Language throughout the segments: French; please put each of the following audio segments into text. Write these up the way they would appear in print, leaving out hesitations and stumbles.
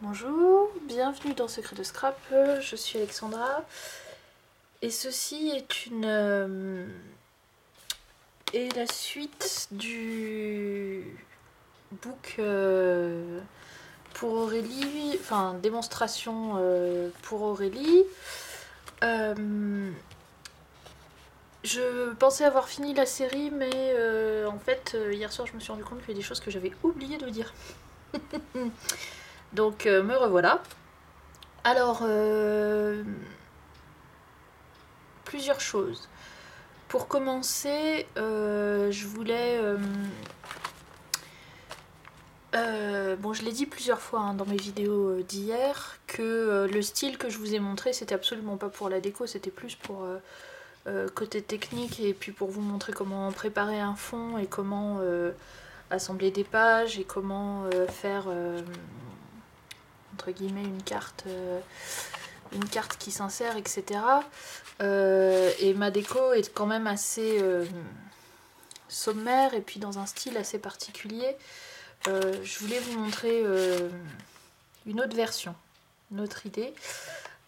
Bonjour, bienvenue dans Secret de Scrap, je suis Alexandra et ceci est la suite du book pour Aurélie, enfin démonstration pour Aurélie. Je pensais avoir fini la série mais en fait hier soir je me suis rendu compte qu'il y a des choses que j'avais oublié de dire. Donc me revoilà. Alors, plusieurs choses. Pour commencer, je voulais... bon, je l'ai dit plusieurs fois hein, dans mes vidéos d'hier, que le style que je vous ai montré, c'était absolument pas pour la déco, c'était plus pour côté technique et puis pour vous montrer comment préparer un fond et comment assembler des pages et comment faire, entre guillemets, une carte qui s'insère, etc. Et ma déco est quand même assez sommaire et puis dans un style assez particulier. Je voulais vous montrer une autre version, une autre idée.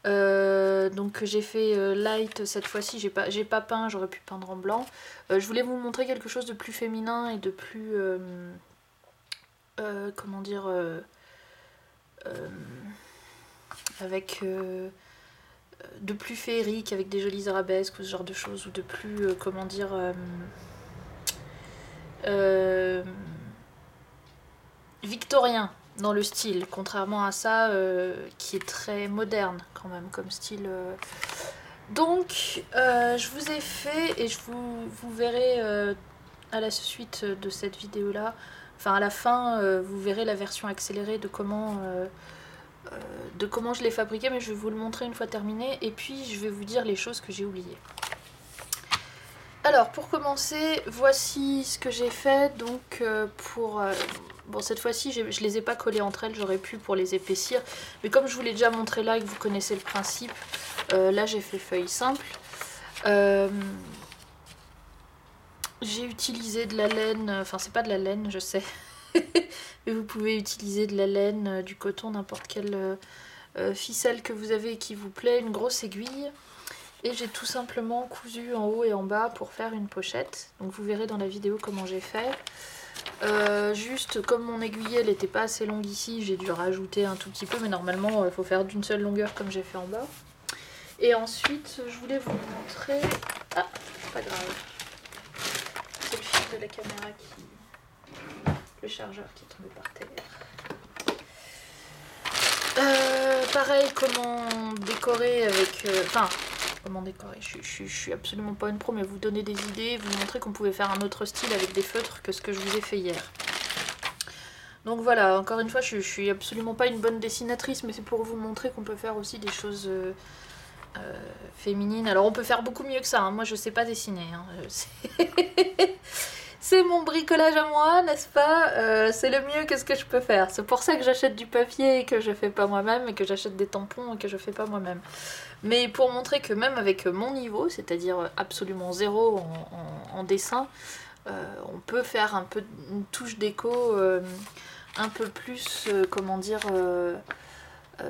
Donc j'ai fait light cette fois-ci, j'ai pas peint, j'aurais pu peindre en blanc. Je voulais vous montrer quelque chose de plus féminin et de plus... comment dire... avec... de plus féerique, avec des jolies arabesques ou ce genre de choses, ou de plus, comment dire... victorien dans le style, contrairement à ça qui est très moderne quand même comme style. Donc je vous ai fait et vous verrez à la suite de cette vidéo là, enfin à la fin vous verrez la version accélérée de comment je l'ai fabriqué, mais je vais vous le montrer une fois terminé et puis je vais vous dire les choses que j'ai oubliées. Alors pour commencer, voici ce que j'ai fait donc pour... bon cette fois-ci je les ai pas collées entre elles, j'aurais pu pour les épaissir, mais comme je vous l'ai déjà montré là et que vous connaissez le principe, là j'ai fait feuille simple. J'ai utilisé de la laine, enfin c'est pas de la laine je sais, mais vous pouvez utiliser de la laine, du coton, n'importe quelle ficelle que vous avez et qui vous plaît, une grosse aiguille. Et j'ai tout simplement cousu en haut et en bas pour faire une pochette. Donc vous verrez dans la vidéo comment j'ai fait. Juste comme mon aiguille elle n'était pas assez longue ici, j'ai dû rajouter un tout petit peu, mais normalement il faut faire d'une seule longueur comme j'ai fait en bas. Et ensuite je voulais vous montrer... Ah, pas grave. C'est le fil de la caméra qui... le chargeur qui est tombé par terre. Pareil, comment décorer avec... Enfin, comment décorer, je suis absolument pas une pro, mais vous donner des idées, vous montrer qu'on pouvait faire un autre style avec des feutres que ce que je vous ai fait hier. Donc voilà, encore une fois, je suis absolument pas une bonne dessinatrice, mais c'est pour vous montrer qu'on peut faire aussi des choses féminines. Alors on peut faire beaucoup mieux que ça, hein. Moi je sais pas dessiner, hein. C'est mon bricolage à moi, n'est-ce pas? C'est le mieux que ce que je peux faire. C'est pour ça que j'achète du papier et que je fais pas moi-même, et que j'achète des tampons et que je fais pas moi-même. Mais pour montrer que même avec mon niveau, c'est-à-dire absolument zéro en dessin, on peut faire un peu une touche déco un peu plus, comment dire,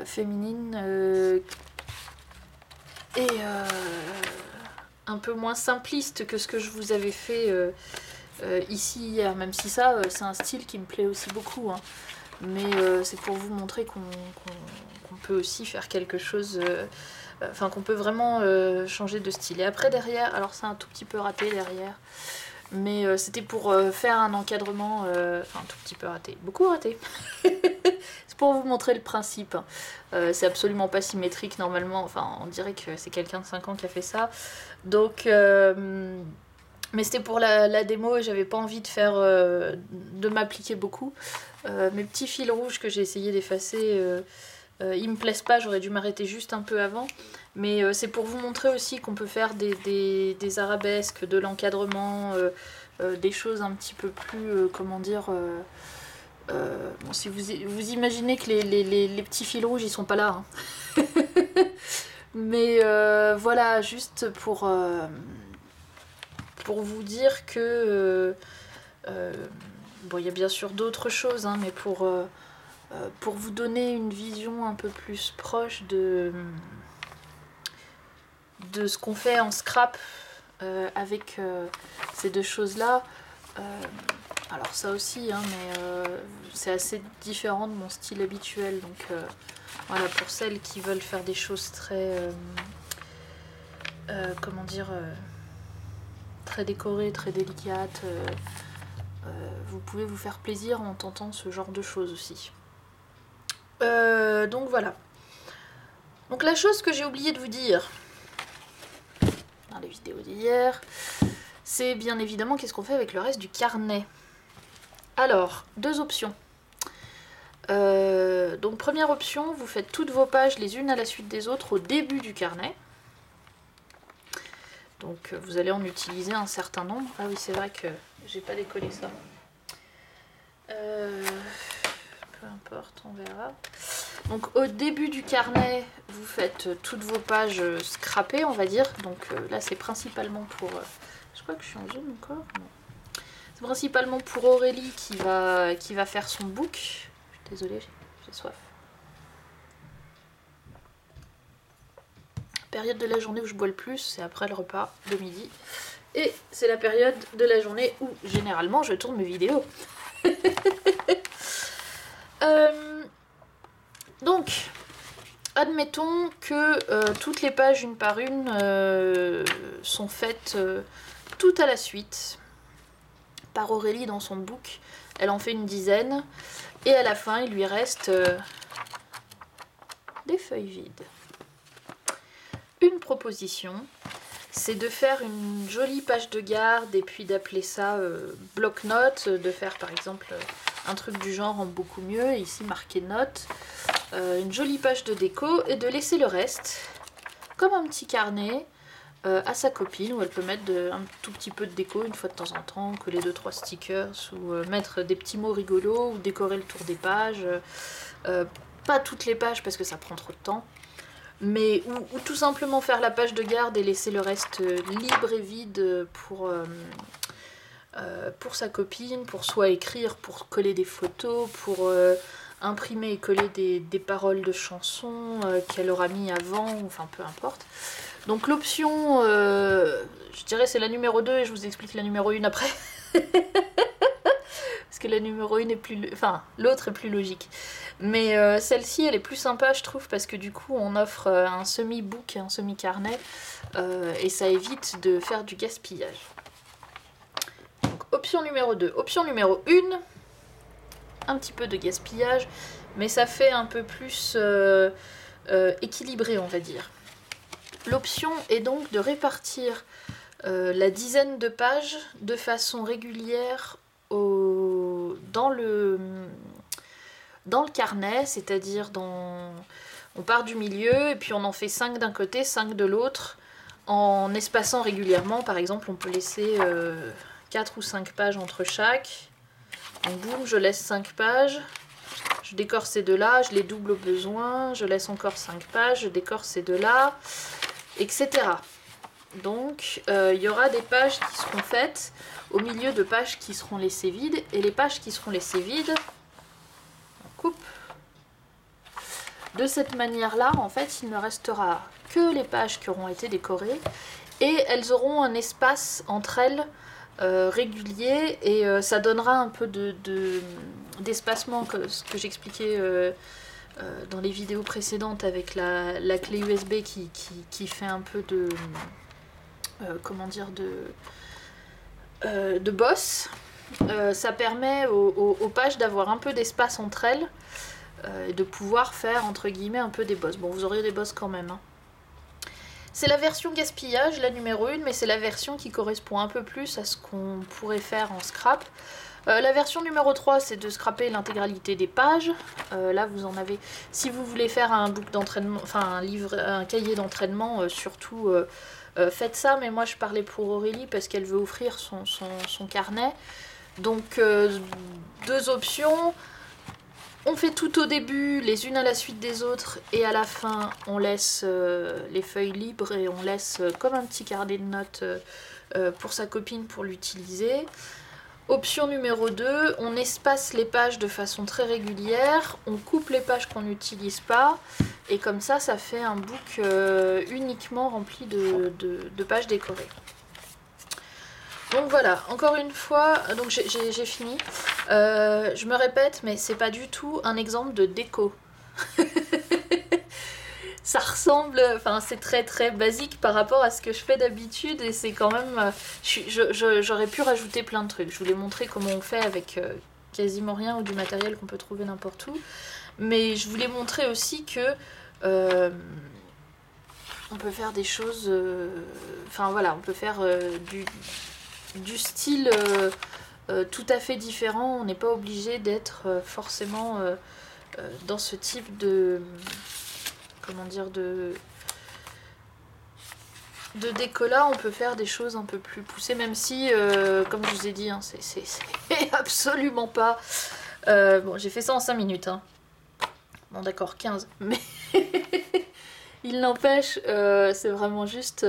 féminine et un peu moins simpliste que ce que je vous avais fait ici hier, même si ça c'est un style qui me plaît aussi beaucoup, hein. Mais c'est pour vous montrer qu'on peut aussi faire quelque chose, enfin qu'on peut vraiment changer de style. Et après derrière, alors c'est un tout petit peu raté derrière, mais c'était pour faire un encadrement, enfin un tout petit peu raté, beaucoup raté. C'est pour vous montrer le principe. C'est absolument pas symétrique normalement, enfin on dirait que c'est quelqu'un de 5 ans qui a fait ça. Donc... mais c'était pour la démo et j'avais pas envie de faire de m'appliquer beaucoup. Mes petits fils rouges que j'ai essayé d'effacer, ils me plaisent pas, j'aurais dû m'arrêter juste un peu avant. Mais c'est pour vous montrer aussi qu'on peut faire des arabesques, de l'encadrement, des choses un petit peu plus, comment dire... bon, si vous imaginez que les petits fils rouges ils sont pas là, hein. Mais voilà, juste pour vous dire que bon, il y a bien sûr d'autres choses, hein, mais pour pour vous donner une vision un peu plus proche de ce qu'on fait en scrap avec ces deux choses-là. Alors ça aussi, hein, mais c'est assez différent de mon style habituel. Donc voilà, pour celles qui veulent faire des choses très... comment dire très décorées, très délicates. Vous pouvez vous faire plaisir en tentant ce genre de choses aussi. Donc voilà. Donc la chose que j'ai oublié de vous dire dans les vidéos d'hier, c'est bien évidemment qu'est-ce qu'on fait avec le reste du carnet. Alors, deux options. Donc première option, vous faites toutes vos pages les unes à la suite des autres au début du carnet. Donc vous allez en utiliser un certain nombre. Ah oui, c'est vrai que j'ai pas décollé ça. Peu importe, on verra. Donc au début du carnet, vous faites toutes vos pages scrappées, on va dire. Donc là, c'est principalement pour... je crois que je suis en zoom encore. Non. C'est principalement pour Aurélie qui va faire son book. Je suis désolée, j'ai soif. Période de la journée où je bois le plus, c'est après le repas de midi. Et c'est la période de la journée où généralement je tourne mes vidéos. Donc, admettons que toutes les pages une par une sont faites tout à la suite par Aurélie dans son book. Elle en fait une dizaine. Et à la fin, il lui reste des feuilles vides. Une proposition, c'est de faire une jolie page de garde et puis d'appeler ça bloc-notes, de faire par exemple un truc du genre en beaucoup mieux, ici marqué notes, une jolie page de déco et de laisser le reste comme un petit carnet à sa copine où elle peut mettre un tout petit peu de déco une fois de temps en temps, coller 2-3 stickers ou mettre des petits mots rigolos ou décorer le tour des pages, pas toutes les pages parce que ça prend trop de temps. Mais ou tout simplement faire la page de garde et laisser le reste libre et vide pour sa copine, pour soit écrire, pour coller des photos, pour imprimer et coller des paroles de chansons qu'elle aura mis avant, enfin peu importe. Donc l'option, je dirais c'est la numéro 2 et je vous explique la numéro 1 après. Parce que la numéro 1 est plus... Enfin, l'autre est plus logique. Mais celle-ci, elle est plus sympa, je trouve, parce que du coup, on offre un semi-book, un semi-carnet, et ça évite de faire du gaspillage. Donc, option numéro 2. Option numéro 1, un petit peu de gaspillage, mais ça fait un peu plus équilibré, on va dire. L'option est donc de répartir la dizaine de pages de façon régulière dans le carnet, c'est-à-dire on part du milieu et puis on en fait 5 d'un côté, 5 de l'autre, en espaçant régulièrement. Par exemple, on peut laisser 4 ou 5 pages entre chaque. Donc boum, je laisse 5 pages, je décore ces deux-là, je les double au besoin, je laisse encore 5 pages, je décore ces deux-là, etc. Donc il y aura des pages qui seront faites au milieu de pages qui seront laissées vides, et les pages qui seront laissées vides, on coupe. De cette manière-là, en fait, il ne restera que les pages qui auront été décorées, et elles auront un espace entre elles régulier, et ça donnera un peu d'espacement, ce que j'expliquais dans les vidéos précédentes avec la clé USB qui fait un peu de... comment dire, de boss. Ça permet aux pages d'avoir un peu d'espace entre elles et de pouvoir faire entre guillemets un peu des boss. Bon, vous aurez des boss quand même, hein. C'est la version gaspillage, la numéro 1, mais c'est la version qui correspond un peu plus à ce qu'on pourrait faire en scrap. La version numéro 3, c'est de scraper l'intégralité des pages. Là, vous en avez... Si vous voulez faire un book d'entraînement, enfin un cahier d'entraînement, surtout... faites ça, mais moi je parlais pour Aurélie parce qu'elle veut offrir son carnet. Donc deux options. On fait tout au début, les unes à la suite des autres, et à la fin on laisse les feuilles libres et on laisse comme un petit carnet de notes pour sa copine pour l'utiliser. Option numéro 2, on espace les pages de façon très régulière, on coupe les pages qu'on n'utilise pas, et comme ça, ça fait un book uniquement rempli de pages décorées. Donc voilà, encore une fois, donc j'ai fini. Je me répète, mais c'est pas du tout un exemple de déco. Ça ressemble, enfin c'est très très basique par rapport à ce que je fais d'habitude et c'est quand même, j'aurais pu rajouter plein de trucs. Je vous l'ai montré comment on fait avec quasiment rien ou du matériel qu'on peut trouver n'importe où. Mais je voulais montrer aussi que on peut faire des choses, enfin voilà, on peut faire du style tout à fait différent. On n'est pas obligé d'être forcément dans ce type de... comment dire, de déco là, on peut faire des choses un peu plus poussées, même si, comme je vous ai dit, hein, c'est absolument pas... bon, j'ai fait ça en 5 minutes. Hein. Bon, d'accord, 15. Mais il n'empêche, c'est vraiment juste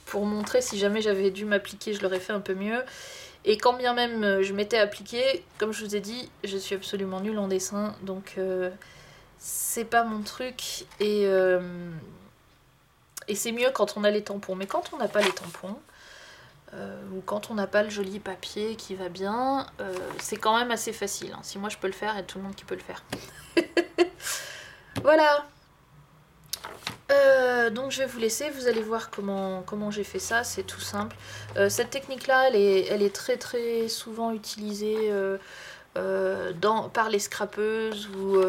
pour montrer si jamais j'avais dû m'appliquer, je l'aurais fait un peu mieux. Et quand bien même je m'étais appliquée, comme je vous ai dit, je suis absolument nulle en dessin, donc... c'est pas mon truc et c'est mieux quand on a les tampons. Mais quand on n'a pas les tampons, ou quand on n'a pas le joli papier qui va bien, c'est quand même assez facile. Hein. Si moi je peux le faire, il y a tout le monde qui peut le faire. Voilà. Donc je vais vous laisser, vous allez voir comment j'ai fait ça, c'est tout simple. Cette technique-là, elle est très très souvent utilisée par les scrapeuses ou...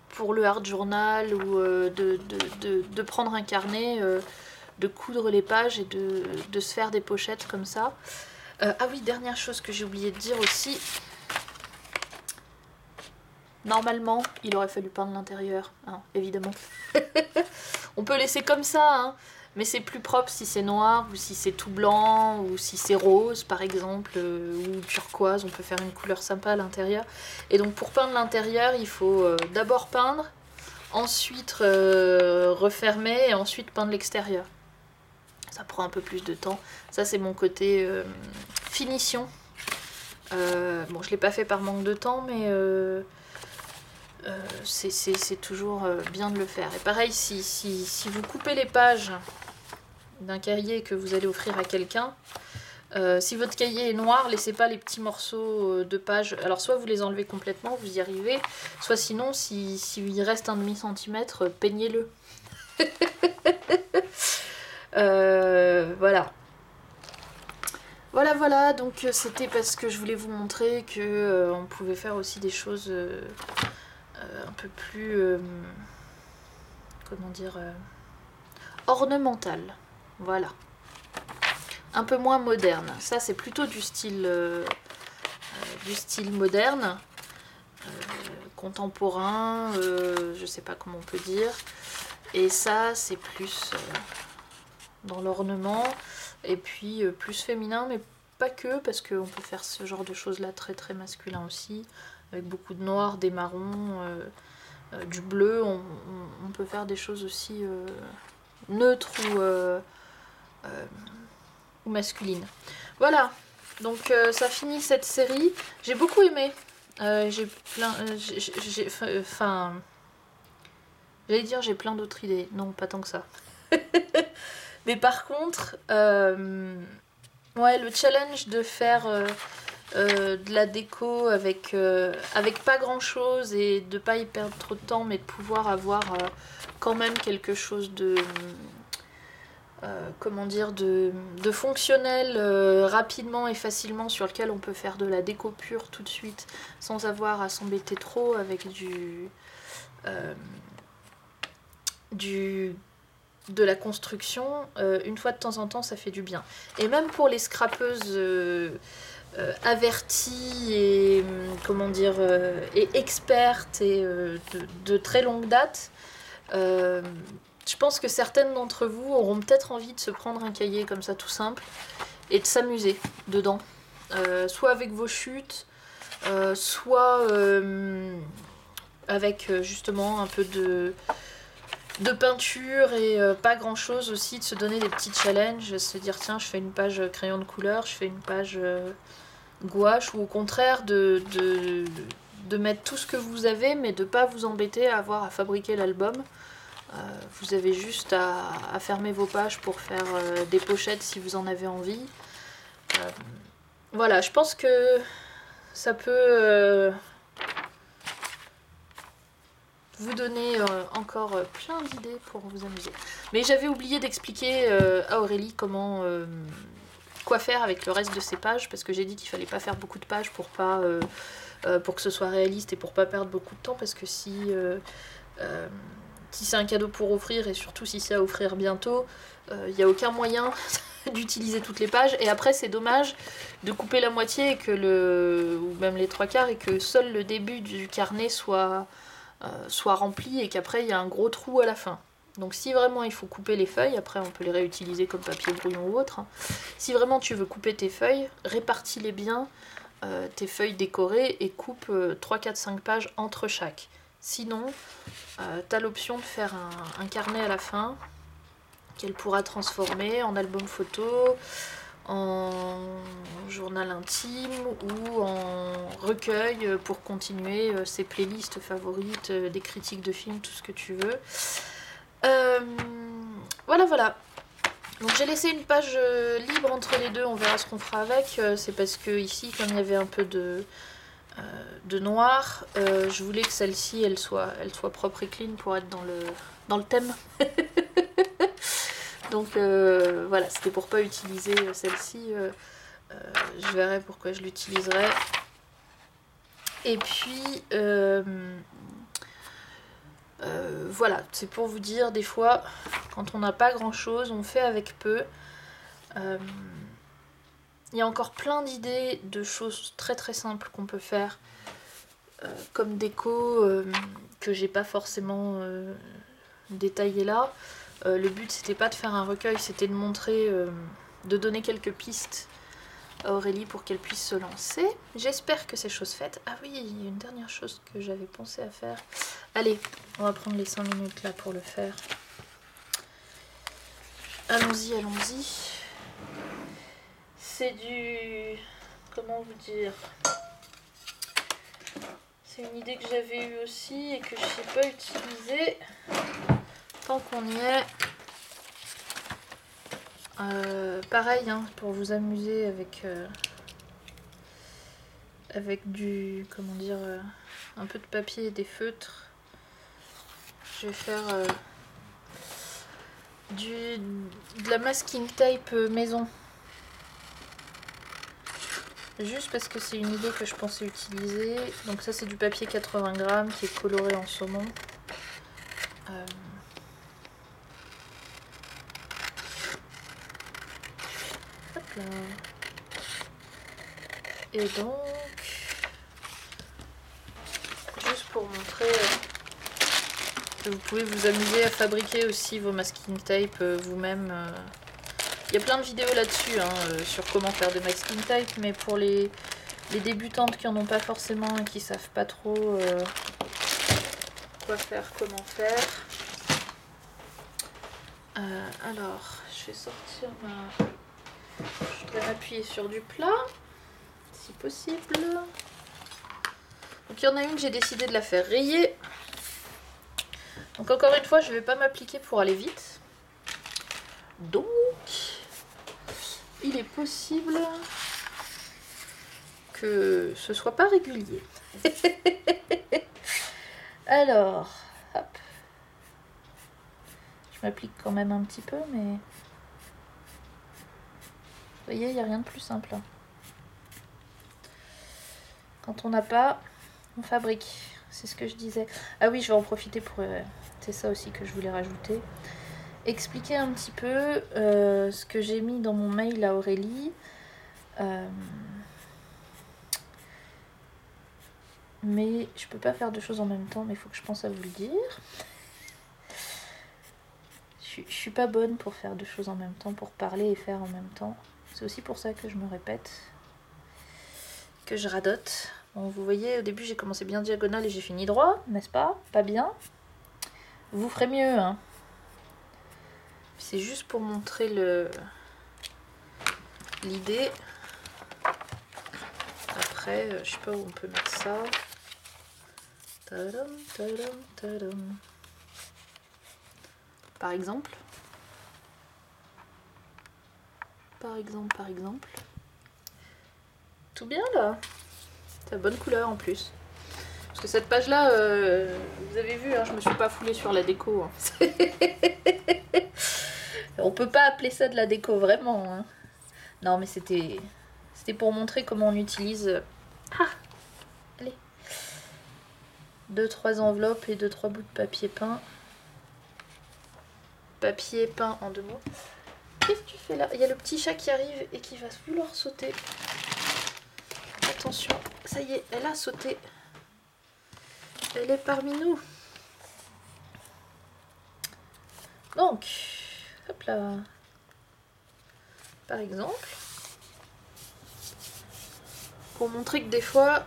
pour le art journal ou de prendre un carnet, de coudre les pages et de se faire des pochettes comme ça. Ah oui, dernière chose que j'ai oublié de dire aussi. Normalement, il aurait fallu peindre l'intérieur, hein, évidemment. On peut laisser comme ça, hein, mais c'est plus propre si c'est noir ou si c'est tout blanc ou si c'est rose par exemple ou turquoise, on peut faire une couleur sympa à l'intérieur. Et donc pour peindre l'intérieur, il faut d'abord peindre, ensuite refermer et ensuite peindre l'extérieur. Ça prend un peu plus de temps. Ça c'est mon côté finition. Bon, je l'ai pas fait par manque de temps, mais c'est toujours bien de le faire. Et pareil, si vous coupez les pages d'un cahier que vous allez offrir à quelqu'un, si votre cahier est noir, laissez pas les petits morceaux de pages. Alors soit vous les enlevez complètement, vous y arrivez, soit sinon, s'il reste un demi-centimètre, peignez-le. Voilà. Voilà, donc c'était parce que je voulais vous montrer que on pouvait faire aussi des choses un peu plus, comment dire, ornementales. Voilà. Un peu moins moderne. Ça, c'est plutôt du style moderne, contemporain, je sais pas comment on peut dire. Et ça, c'est plus dans l'ornement, et puis plus féminin, mais pas que, parce qu'on peut faire ce genre de choses-là très très masculin aussi, avec beaucoup de noir, des marrons, du bleu. On peut faire des choses aussi neutres ou masculines. Voilà, donc ça finit cette série. J'ai beaucoup aimé. J'ai plein... Enfin... J'allais dire j'ai plein d'autres idées. Non, pas tant que ça. Mais par contre, ouais, le challenge de faire de la déco avec pas grand chose et de pas y perdre trop de temps, mais de pouvoir avoir quand même quelque chose de comment dire, de fonctionnel rapidement et facilement, sur lequel on peut faire de la déco pure tout de suite sans avoir à s'embêter trop avec de la construction. Une fois de temps en temps, ça fait du bien. Et même pour les scrapeuses averties et comment dire, et expertes et de très longue date, je pense que certaines d'entre vous auront peut-être envie de se prendre un cahier comme ça tout simple et de s'amuser dedans, soit avec vos chutes, soit avec justement un peu de peinture et pas grand chose aussi, de se donner des petits challenges, se dire tiens, je fais une page crayon de couleur, je fais une page gouache, ou au contraire de mettre tout ce que vous avez, mais de ne pas vous embêter à avoir à fabriquer l'album. Vous avez juste à fermer vos pages pour faire des pochettes si vous en avez envie. Voilà, je pense que ça peut vous donner encore plein d'idées pour vous amuser. Mais j'avais oublié d'expliquer à Aurélie quoi faire avec le reste de ces pages, parce que j'ai dit qu'il fallait pas faire beaucoup de pages pour que ce soit réaliste et pour pas perdre beaucoup de temps, parce que si c'est un cadeau pour offrir, et surtout si c'est à offrir bientôt, il n'y a aucun moyen d'utiliser toutes les pages, et après c'est dommage de couper la moitié, ou même les 3/4, et que seul le début du carnet soit rempli, et qu'après il y a un gros trou à la fin. Donc si vraiment il faut couper les feuilles, après on peut les réutiliser comme papier brouillon ou autre, hein. Si vraiment tu veux couper tes feuilles, répartis-les bien, tes feuilles décorées, et coupe 3, 4, 5 pages entre chaque. Sinon, tu as l'option de faire un carnet à la fin, qu'elle pourra transformer en album photo, en journal intime ou en recueil pour continuer ses playlists favorites, des critiques de films, tout ce que tu veux. Voilà. Donc j'ai laissé une page libre entre les deux, on verra ce qu'on fera avec. C'est parce que ici, comme il y avait un peu de noir, je voulais que celle-ci elle soit propre et clean pour être dans le thème. Donc voilà, c'était pour pas utiliser celle-ci. Je verrai pourquoi je l'utiliserai. Et puis voilà, c'est pour vous dire, des fois quand on n'a pas grand chose, on fait avec peu. Il y a encore plein d'idées de choses très très simples qu'on peut faire comme déco, que j'ai pas forcément détaillé là. Le but c'était pas de faire un recueil, c'était de montrer, de donner quelques pistes à Aurélie pour qu'elle puisse se lancer. J'espère que c'est chose faite. Ah oui, il y a une dernière chose que j'avais pensé à faire. Allez, on va prendre les 5 minutes là pour le faire. Allons-y. C'est du... comment vous dire? C'est une idée que j'avais eue aussi et que je sais pas utiliser. Tant qu'on y est... pareil, hein, pour vous amuser avec du... comment dire... un peu de papier et des feutres. Je vais faire de la masking tape maison. Juste parce que c'est une idée que je pensais utiliser. Donc ça c'est du papier 80 grammes qui est coloré en saumon. Hop là. Et donc, juste pour montrer que vous pouvez vous amuser à fabriquer aussi vos masking tape vous-même. Il y a plein de vidéos là-dessus, hein, sur comment faire de masking tape, mais pour les débutantes qui en ont pas forcément et qui savent pas trop quoi faire, comment faire. Alors, je vais sortir ma... Je voudrais m'appuyer sur du plat, si possible. Donc il y en a une, j'ai décidé de la faire rayer. Donc encore une fois, je vais pas m'appliquer pour aller vite. Donc, il est possible que ce soit pas régulier. Alors, hop. Je m'applique quand même un petit peu, mais... Vous voyez, il n'y a rien de plus simple. Quand on n'a pas, on fabrique. C'est ce que je disais. Ah oui, je vais en profiter pour... c'est ça aussi que je voulais rajouter. Expliquer un petit peu ce que j'ai mis dans mon mail à Aurélie. Mais je peux pas faire deux choses en même temps, mais il faut que je pense à vous le dire. Je suis pas bonne pour faire deux choses en même temps, pour parler et faire en même temps. C'est aussi pour ça que je me répète, que je radote. Bon, vous voyez, au début j'ai commencé bien diagonale et j'ai fini droit, n'est-ce pas? Pas bien. Vous ferez mieux, hein. C'est juste pour montrer l'idée. après, je sais pas où on peut mettre ça. Tadam, tadam, tadam. Par exemple. Par exemple. Tout bien là. C'est la bonne couleur en plus. Parce que cette page là, vous avez vu, hein, je me suis pas foulée sur la déco. Hein. On peut pas appeler ça de la déco vraiment. Hein. Non mais c'était pour montrer comment on utilise... Ah, allez. 2-3 enveloppes et 2-3 bouts de papier peint. Papier peint en 2 mots. Qu'est-ce que tu fais là? Il y a le petit chat qui arrive et qui va vouloir sauter. Attention, ça y est, elle a sauté. Elle est parmi nous. Donc, hop là. Par exemple, pour montrer que des fois,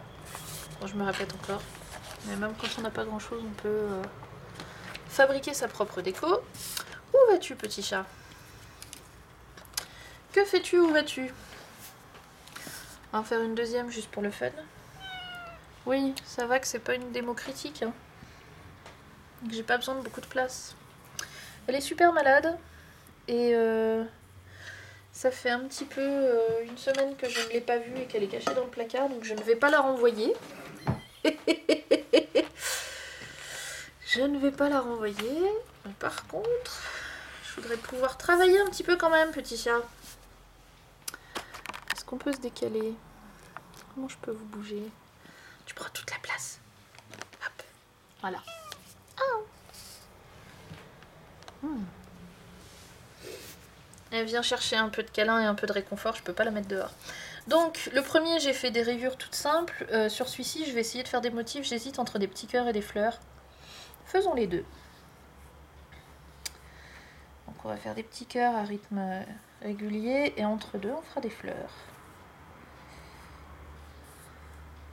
bon, je me répète encore, mais même quand on n'a pas grand chose, on peut fabriquer sa propre déco. Où vas-tu, petit chat? Que fais-tu? Où vas-tu? On va en faire une deuxième juste pour le fun. Oui, ça va que c'est pas une démo critique. Hein. J'ai pas besoin de beaucoup de place. Elle est super malade. Et ça fait un petit peu une semaine que je ne l'ai pas vue et qu'elle est cachée dans le placard. Donc je ne vais pas la renvoyer. Je ne vais pas la renvoyer. Mais par contre, je voudrais pouvoir travailler un petit peu quand même, petit chat. Est-ce qu'on peut se décaler? Comment je peux vous bouger? Tu prends toute la place. Hop. Voilà. Oh. Elle vient chercher un peu de câlin et un peu de réconfort. Je peux pas la mettre dehors. Donc, le premier, j'ai fait des rayures toutes simples. Sur celui-ci, je vais essayer de faire des motifs. J'hésite entre des petits cœurs et des fleurs. Faisons les deux. Donc, on va faire des petits cœurs à rythme régulier. Et entre deux, on fera des fleurs.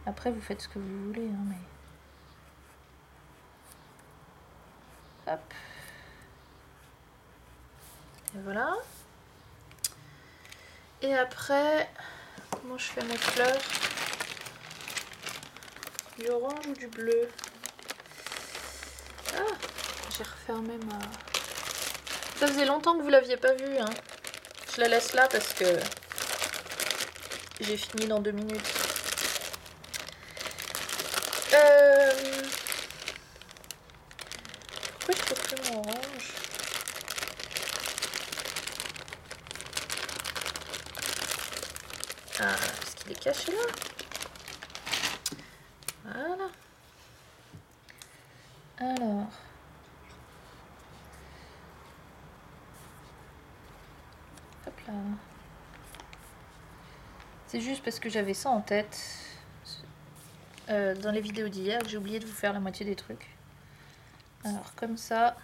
Après, vous faites ce que vous voulez. Hein, mais... Hop. Et voilà. Et après, comment je fais mes fleurs? Du orange ou du bleu? Ah, j'ai refermé ma... Ça faisait longtemps que vous l'aviez pas vue. Hein. Je la laisse là parce que j'ai fini dans 2 minutes. Pourquoi je trouve plus mon orange? Ah, est-ce qu'il est caché là? Voilà. Alors. Hop là. C'est juste parce que j'avais ça en tête dans les vidéos d'hier que j'ai oublié de vous faire la moitié des trucs. Alors comme ça,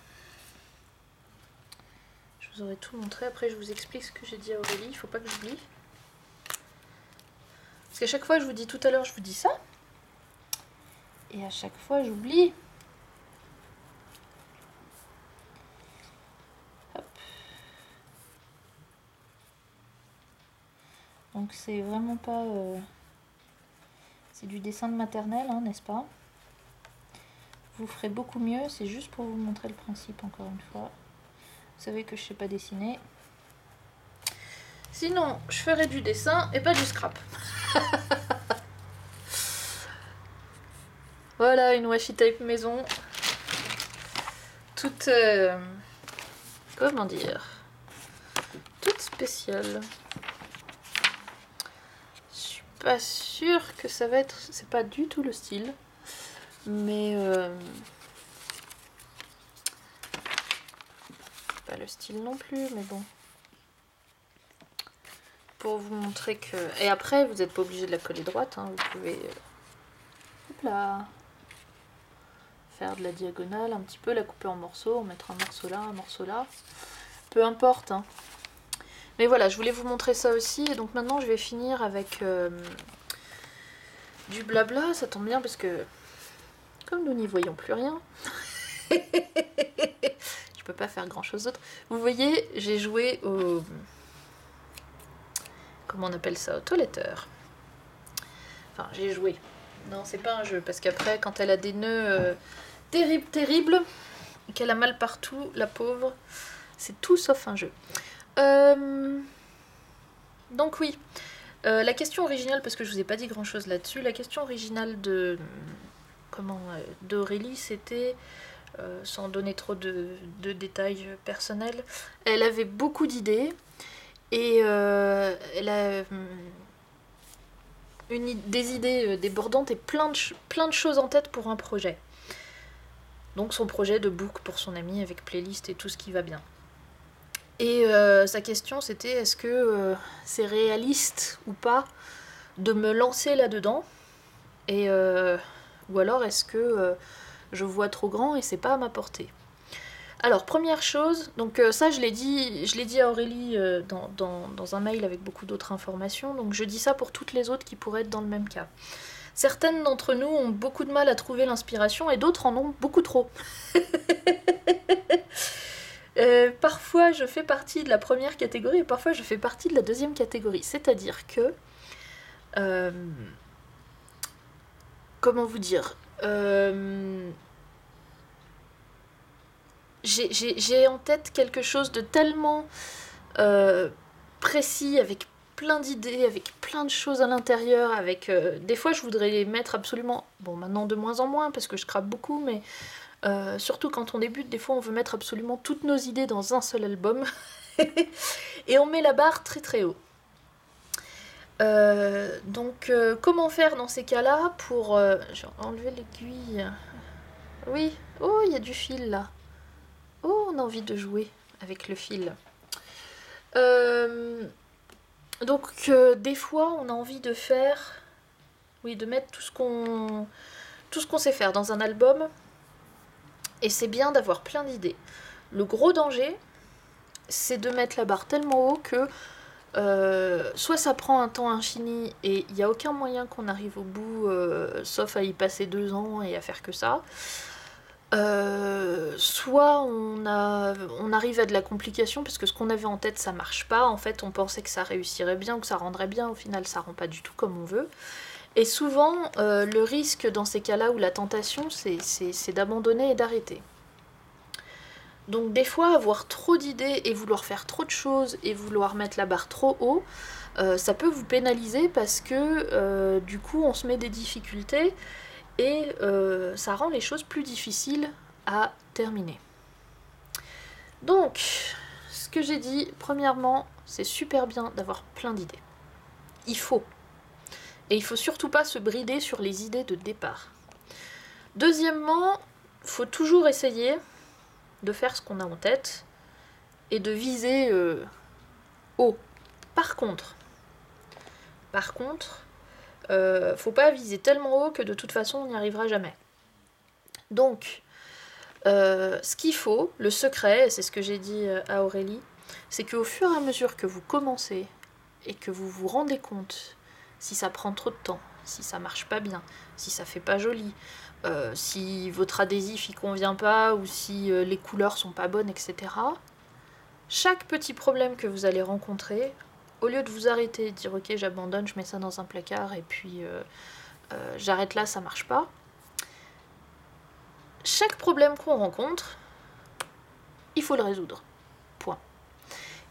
je vous aurai tout montré. Après je vous explique ce que j'ai dit à Aurélie, il faut pas que j'oublie. Parce qu'à chaque fois je vous dis tout à l'heure, je vous dis ça. Et à chaque fois j'oublie. Hop. Donc c'est vraiment pas... C'est du dessin de maternelle, hein, n'est-ce pas? Vous ferez beaucoup mieux, c'est juste pour vous montrer le principe encore une fois. Vous savez que je sais pas dessiner. Sinon, je ferai du dessin et pas du scrap. Voilà, une washi tape maison. Toute... comment dire? Toute spéciale. Je suis pas sûre que ça va être... C'est pas du tout le style. Mais... pas le style non plus, mais bon. Pour vous montrer que... Et après, vous n'êtes pas obligé de la coller droite. Hein. Vous pouvez... Hop là. Faire de la diagonale un petit peu, la couper en morceaux, mettre un morceau là, un morceau là. Peu importe. Hein. Mais voilà, je voulais vous montrer ça aussi. Et donc maintenant, je vais finir avec du blabla. Ça tombe bien parce que... Comme nous n'y voyons plus rien... je peux pas faire grand chose d'autre. Vous voyez, j'ai joué au... Comment on appelle ça? Au toiletteur. Enfin, j'ai joué. Non, c'est pas un jeu, parce qu'après, quand elle a des nœuds terribles, qu'elle a mal partout, la pauvre, c'est tout sauf un jeu. Donc oui, la question originale, parce que je vous ai pas dit grand chose là-dessus, la question originale d'Aurélie, c'était, sans donner trop de détails personnels, elle avait beaucoup d'idées, et elle a des idées débordantes et plein de choses en tête pour un projet. Donc son projet de book pour son ami avec playlist et tout ce qui va bien. Et sa question c'était est-ce que c'est réaliste ou pas de me lancer là-dedans et ou alors est-ce que je vois trop grand et c'est pas à ma portée. Alors première chose, donc ça je l'ai dit à Aurélie dans un mail avec beaucoup d'autres informations, donc je dis ça pour toutes les autres qui pourraient être dans le même cas. Certaines d'entre nous ont beaucoup de mal à trouver l'inspiration et d'autres en ont beaucoup trop. Parfois je fais partie de la première catégorie et parfois je fais partie de la deuxième catégorie. C'est-à-dire que... comment vous dire j'ai en tête quelque chose de tellement précis, avec plein d'idées, avec plein de choses à l'intérieur, avec des fois je voudrais les mettre absolument, bon maintenant de moins en moins parce que je crape beaucoup, mais surtout quand on débute, des fois on veut mettre absolument toutes nos idées dans un seul album et on met la barre très très haut. Donc comment faire dans ces cas-là pour... je vais enlever l'aiguille. Oui, oh il y a du fil là. Oh on a envie de jouer avec le fil. Donc des fois on a envie de faire, oui, de mettre tout ce qu'on sait faire dans un album, et c'est bien d'avoir plein d'idées. Le gros danger, c'est de mettre la barre tellement haut que soit ça prend un temps infini et il n'y a aucun moyen qu'on arrive au bout, sauf à y passer 2 ans et à faire que ça. Soit on arrive à de la complication parce que ce qu'on avait en tête ça marche pas, en fait on pensait que ça réussirait bien ou que ça rendrait bien, au final ça rend pas du tout comme on veut. Et souvent le risque dans ces cas-là ou la tentation c'est d'abandonner et d'arrêter. Donc des fois avoir trop d'idées et vouloir faire trop de choses et vouloir mettre la barre trop haut, ça peut vous pénaliser parce que du coup on se met des difficultés et ça rend les choses plus difficiles à terminer. Donc, ce que j'ai dit, premièrement, c'est super bien d'avoir plein d'idées. Il faut. Et il faut surtout pas se brider sur les idées de départ. Deuxièmement, il faut toujours essayer de faire ce qu'on a en tête et de viser haut. Par contre, faut pas viser tellement haut que de toute façon on n'y arrivera jamais. Donc, ce qu'il faut, le secret, c'est ce que j'ai dit à Aurélie, c'est qu'au fur et à mesure que vous commencez et que vous vous rendez compte si ça prend trop de temps, si ça marche pas bien, si ça fait pas joli, si votre adhésif y convient pas ou si les couleurs sont pas bonnes, etc. Chaque petit problème que vous allez rencontrer, au lieu de vous arrêter et de dire ok j'abandonne, je mets ça dans un placard et puis j'arrête là, ça marche pas. Chaque problème qu'on rencontre, il faut le résoudre. Point.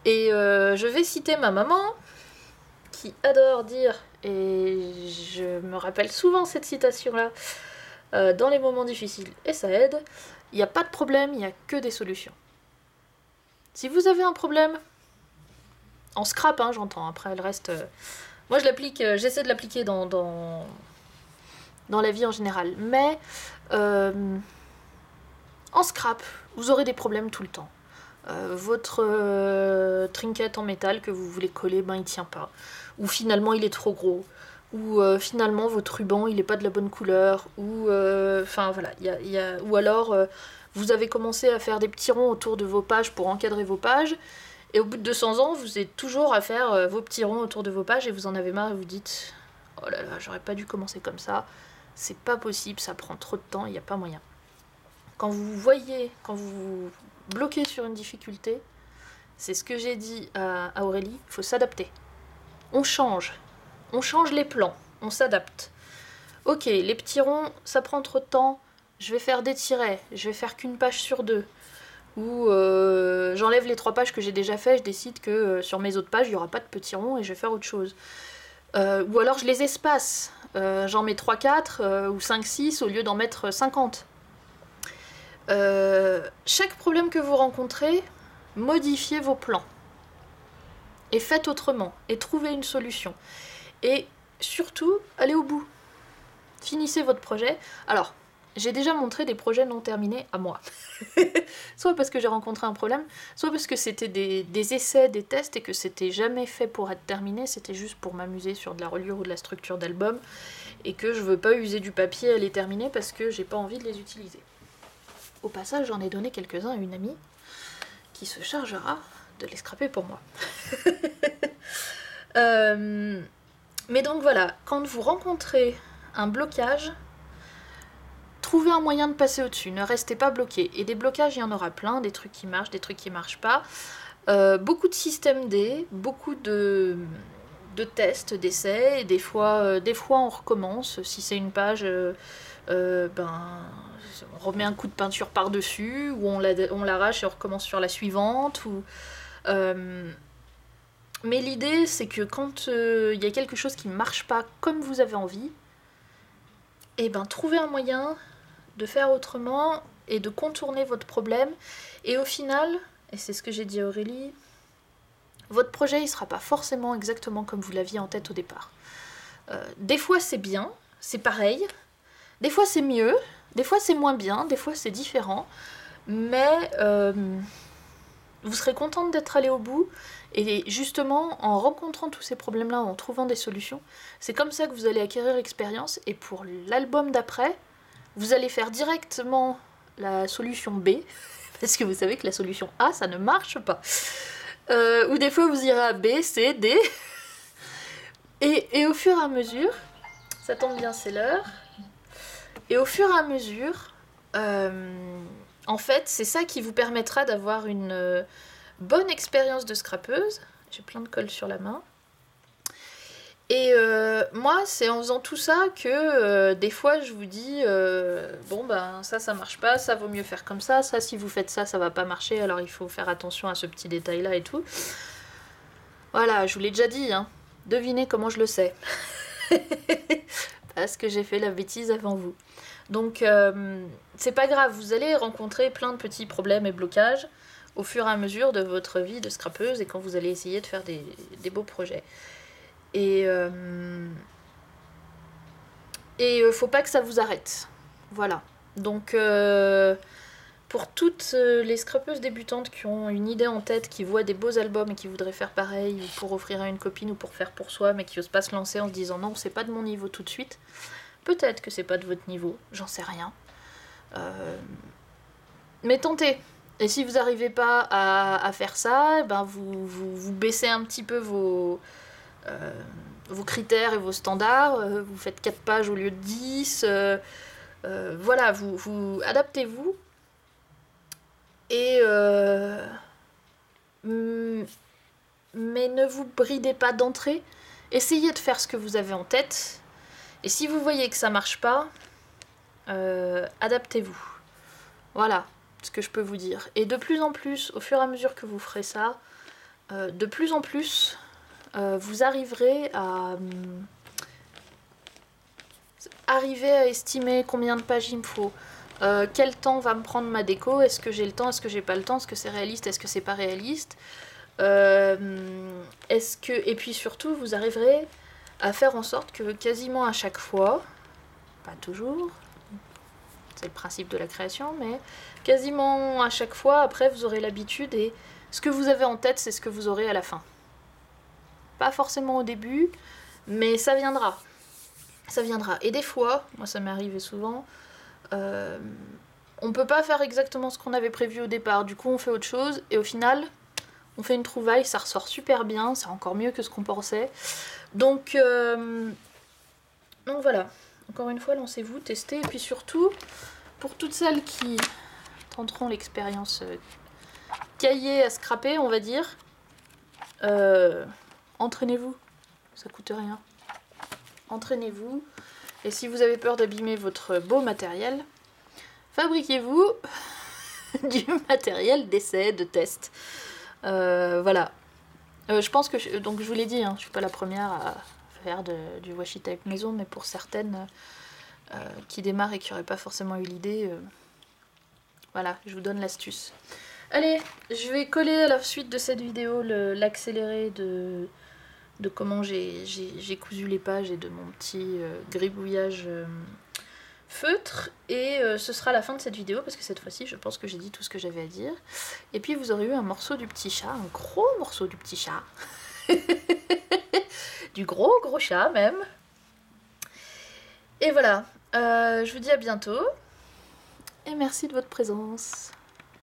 Et je vais citer ma maman, qui adore dire, et je me rappelle souvent cette citation-là, dans les moments difficiles, et ça aide, il n'y a pas de problème, il n'y a que des solutions. Si vous avez un problème, en scrap, hein, j'entends, après le reste... moi je l'applique, j'essaie de l'appliquer dans la vie en général, mais... en scrap, vous aurez des problèmes tout le temps. Votre trinket en métal que vous voulez coller, ben il tient pas. Ou finalement il est trop gros. Ou finalement votre ruban il est pas de la bonne couleur. Ou enfin voilà, ou alors vous avez commencé à faire des petits ronds autour de vos pages pour encadrer vos pages. Et au bout de 200 ans, vous êtes toujours à faire vos petits ronds autour de vos pages et vous en avez marre et vous dites oh là là, j'aurais pas dû commencer comme ça. C'est pas possible, ça prend trop de temps, il n'y a pas moyen. Quand vous vous bloquez sur une difficulté, c'est ce que j'ai dit à Aurélie, il faut s'adapter. On change les plans, on s'adapte. Ok, les petits ronds, ça prend trop de temps, je vais faire des tirets, je vais faire qu'une page sur 2. Ou j'enlève les 3 pages que j'ai déjà fait, je décide que sur mes autres pages, il n'y aura pas de petits ronds et je vais faire autre chose. Ou alors je les espace, j'en mets 3-4 ou 5-6 au lieu d'en mettre 50. Chaque problème que vous rencontrez, modifiez vos plans. Et faites autrement, et trouvez une solution. Et surtout, allez au bout. Finissez votre projet. Alors, j'ai déjà montré des projets non terminés à moi. Soit parce que j'ai rencontré un problème, soit parce que c'était des essais, des tests, et que c'était jamais fait pour être terminé, c'était juste pour m'amuser sur de la reliure ou de la structure d'album, et que je veux pas user du papier à les terminer parce que j'ai pas envie de les utiliser. Au passage, j'en ai donné quelques-uns à une amie qui se chargera de les scraper pour moi. Mais donc voilà, quand vous rencontrez un blocage, trouvez un moyen de passer au-dessus, ne restez pas bloqué. Et des blocages, il y en aura plein, des trucs qui marchent, des trucs qui marchent pas. Beaucoup de systèmes D, beaucoup de tests, d'essais, et des fois on recommence. Si c'est une page, on remet un coup de peinture par-dessus, ou on l'arrache et on recommence sur la suivante. Mais l'idée, c'est que quand il y a quelque chose qui ne marche pas comme vous avez envie, et trouvez un moyen de faire autrement et de contourner votre problème. Et au final, et c'est ce que j'ai dit à Aurélie, votre projet il sera pas forcément exactement comme vous l'aviez en tête au départ. Des fois c'est bien, c'est pareil, des fois c'est mieux, des fois c'est moins bien, des fois c'est différent, mais vous serez contente d'être allé au bout, et justement en rencontrant tous ces problèmes-là, en trouvant des solutions, c'est comme ça que vous allez acquérir l'expérience, et pour l'album d'après, vous allez faire directement la solution B, parce que vous savez que la solution A, ça ne marche pas. Ou des fois, vous irez à B, C, D. Et au fur et à mesure, ça tombe bien, c'est l'heure. Et au fur et à mesure, en fait, c'est ça qui vous permettra d'avoir une bonne expérience de scrapeuse. J'ai plein de colle sur la main. Et moi, c'est en faisant tout ça que des fois je vous dis ça marche pas, ça vaut mieux faire comme ça si vous faites ça, ça va pas marcher, alors il faut faire attention à ce petit détail là et tout. Voilà, je vous l'ai déjà dit, hein. Devinez comment je le sais. Parce que j'ai fait la bêtise avant vous. Donc c'est pas grave, vous allez rencontrer plein de petits problèmes et blocages au fur et à mesure de votre vie de scrapeuse et quand vous allez essayer de faire des beaux projets. Et faut pas que ça vous arrête. Voilà. Donc pour toutes les scrapeuses débutantes qui ont une idée en tête, qui voient des beaux albums et qui voudraient faire pareil, ou pour offrir à une copine ou pour faire pour soi, mais qui n'osent pas se lancer en se disant non, c'est pas de mon niveau tout de suite. Peut-être que c'est pas de votre niveau, j'en sais rien. Mais tentez. Et si vous n'arrivez pas à faire ça, vous baissez un petit peu vos critères et vos standards, vous faites 4 pages au lieu de 10, voilà, vous adaptez-vous, et mais ne vous bridez pas d'entrée, essayez de faire ce que vous avez en tête, et si vous voyez que ça marche pas, adaptez-vous. Voilà ce que je peux vous dire. Et de plus en plus, au fur et à mesure que vous ferez ça, de plus en plus, vous arriverez à estimer combien de pages il me faut, quel temps va me prendre ma déco, est-ce que j'ai le temps, est-ce que j'ai pas le temps, est-ce que c'est réaliste, est-ce que c'est pas réaliste, et puis surtout vous arriverez à faire en sorte que quasiment à chaque fois, pas toujours, c'est le principe de la création, mais quasiment à chaque fois après vous aurez l'habitude, et ce que vous avez en tête c'est ce que vous aurez à la fin. Pas forcément au début, mais ça viendra. Ça viendra. Et des fois, moi ça m'est arrivé souvent, on peut pas faire exactement ce qu'on avait prévu au départ. Du coup, on fait autre chose, et au final, on fait une trouvaille, ça ressort super bien, c'est encore mieux que ce qu'on pensait. Donc voilà. Encore une fois, lancez-vous, testez, et puis surtout, pour toutes celles qui tenteront l'expérience cahier à scraper, on va dire, entraînez-vous, ça coûte rien. Entraînez-vous, Et si vous avez peur d'abîmer votre beau matériel, fabriquez-vous du matériel d'essai, de test. Voilà. Je pense que, donc je vous l'ai dit, hein, je suis pas la première à faire du washi tape maison, mais pour certaines qui démarrent et qui n'auraient pas forcément eu l'idée, voilà, je vous donne l'astuce. Allez, je vais coller à la suite de cette vidéo l'accéléré de comment j'ai cousu les pages et de mon petit gribouillage feutre. Et ce sera la fin de cette vidéo parce que cette fois-ci, je pense que j'ai dit tout ce que j'avais à dire. Et puis vous aurez eu un morceau du petit chat, un gros morceau du petit chat. Du gros chat même. Et voilà, je vous dis à bientôt. Et merci de votre présence.